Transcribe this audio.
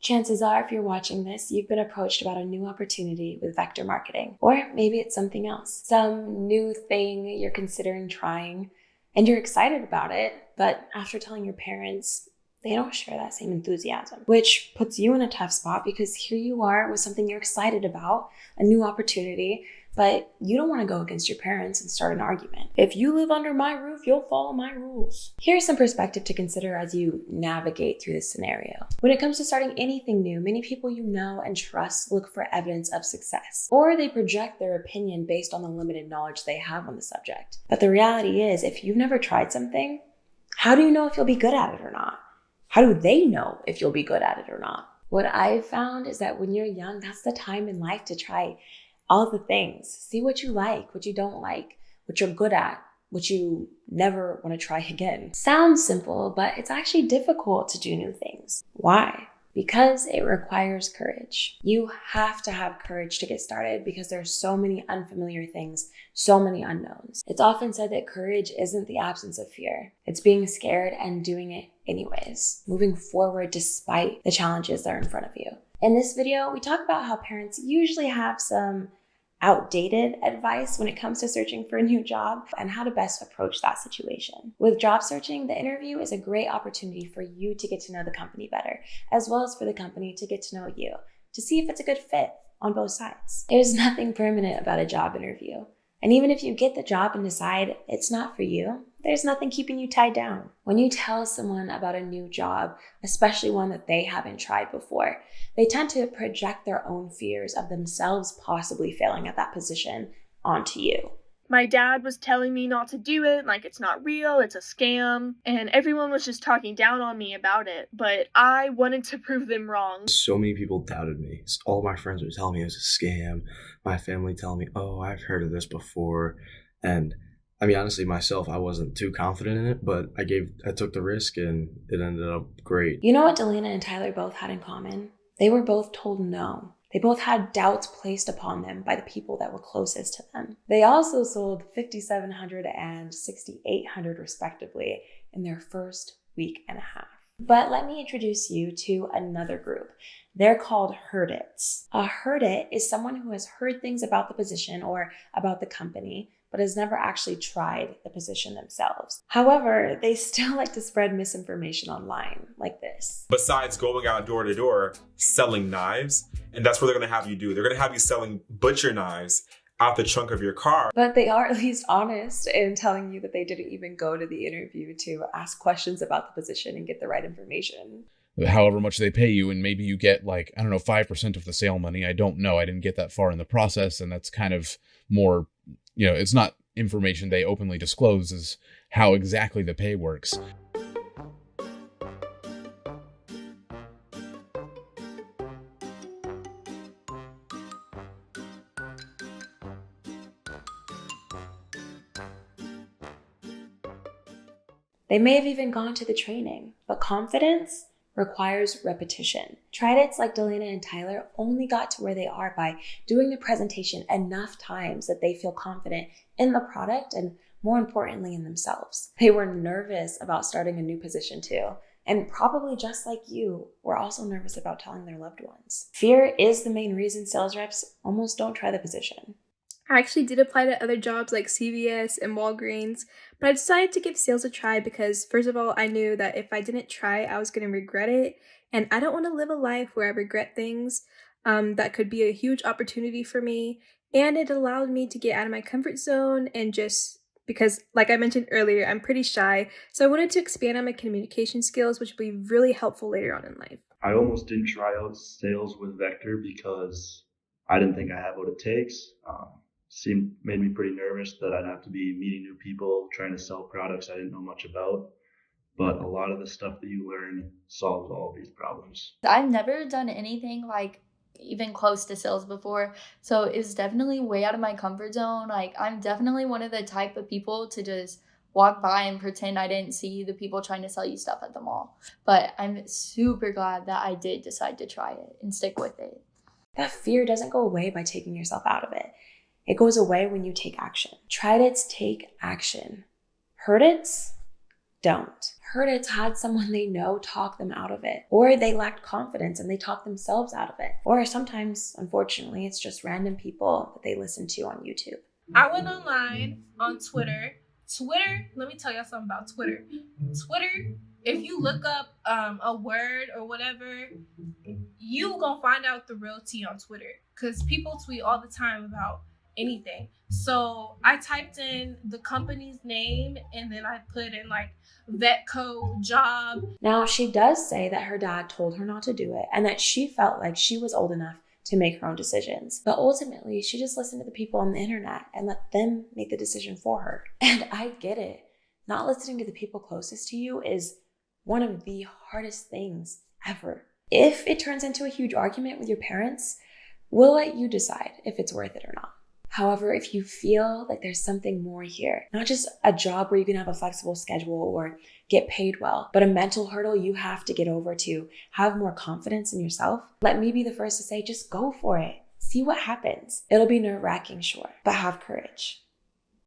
Chances are, if you're watching this, you've been approached about a new opportunity with vector marketing, or maybe it's something else, some new thing you're considering trying, and you're excited about it, but after telling your parents, they don't share that same enthusiasm, which puts you in a tough spot because here you are with something you're excited about, a new opportunity, but you don't want to go against your parents and start an argument. If you live under my roof, you'll follow my rules. Here's some perspective to consider as you navigate through this scenario. When it comes to starting anything new, many people you know and trust look for evidence of success, or they project their opinion based on the limited knowledge they have on the subject. But the reality is, if you've never tried something, how do you know if you'll be good at it or not? How do they know if you'll be good at it or not? What I've found is that when you're young, that's the time in life to try all the things. See what you like, what you don't like, what you're good at, what you never want to try again. Sounds simple, but it's actually difficult to do new things. Why? Because it requires courage. You have to have courage to get started because there's so many unfamiliar things, so many unknowns. It's often said that courage isn't the absence of fear. It's being scared and doing it anyways, moving forward despite the challenges that are in front of you. In this video, we talk about how parents usually have some outdated advice when it comes to searching for a new job and how to best approach that situation. With job searching, the interview is a great opportunity for you to get to know the company better, as well as for the company to get to know you, to see if it's a good fit on both sides. There's nothing permanent about a job interview. And even if you get the job and decide it's not for you, there's nothing keeping you tied down. When you tell someone about a new job, especially one that they haven't tried before, they tend to project their own fears of themselves possibly failing at that position onto you. My dad was telling me not to do it, like it's not real, it's a scam, and everyone was just talking down on me about it, but I wanted to prove them wrong. So many people doubted me. All my friends were telling me it was a scam. My family telling me, oh, I've heard of this before. And I mean, honestly, myself, I wasn't too confident in it, but I took the risk and it ended up great. You know what Delina and Tyler both had in common? They were both told no. They both had doubts placed upon them by the people that were closest to them. They also sold 5,700 and 6,800 respectively in their first week and a half. But let me introduce you to another group. They're called heard its. A heard it is someone who has heard things about the position or about the company, but has never actually tried the position themselves. However, they still like to spread misinformation online like this. Besides going out door to door selling knives, and that's what they're gonna have you do. They're gonna have you selling butcher knives out the trunk of your car. But they are at least honest in telling you that they didn't even go to the interview to ask questions about the position and get the right information. However much they pay you, and maybe you get 5% of the sale money. I don't know. I didn't get that far in the process, and that's kind of more, it's not information they openly disclose as how exactly the pay works. They may have even gone to the training, but confidence requires repetition. Try-its like Delina and Tyler only got to where they are by doing the presentation enough times that they feel confident in the product and, more importantly, in themselves. They were nervous about starting a new position too, and probably just like you, were also nervous about telling their loved ones. Fear is the main reason sales reps almost don't try the position. I actually did apply to other jobs like CVS and Walgreens, but I decided to give sales a try because, first of all, I knew that if I didn't try, I was going to regret it, and I don't want to live a life where I regret things. That could be a huge opportunity for me, and it allowed me to get out of my comfort zone and just because, like I mentioned earlier, I'm pretty shy, so I wanted to expand on my communication skills, which will be really helpful later on in life. I almost didn't try out sales with Vector because I didn't think I had what it takes. Made me pretty nervous that I'd have to be meeting new people, trying to sell products I didn't know much about. But a lot of the stuff that you learn solves all of these problems. I've never done anything like even close to sales before, so it's definitely way out of my comfort zone. I'm definitely one of the type of people to just walk by and pretend I didn't see the people trying to sell you stuff at the mall. But I'm super glad that I did decide to try it and stick with it. That fear doesn't go away by taking yourself out of it. It goes away when you take action. Try-its take action. Heard-its don't. Her dads had someone they know talk them out of it, or they lacked confidence and they talked themselves out of it. Or sometimes, unfortunately, it's just random people that they listen to on YouTube. I went online on Twitter. Let me tell y'all something about Twitter. Twitter, if you look up a word or whatever, you gonna find out the real tea on Twitter, because people tweet all the time about anything. So I typed in the company's name and then I put in like Vetco job. Now, she does say that her dad told her not to do it and that she felt like she was old enough to make her own decisions. But ultimately, she just listened to the people on the internet and let them make the decision for her. And I get it. Not listening to the people closest to you is one of the hardest things ever. If it turns into a huge argument with your parents, we'll let you decide if it's worth it or not. However, if you feel like there's something more here, not just a job where you can have a flexible schedule or get paid well, but a mental hurdle you have to get over to have more confidence in yourself, let me be the first to say, just go for it. See what happens. It'll be nerve-wracking, sure, but have courage.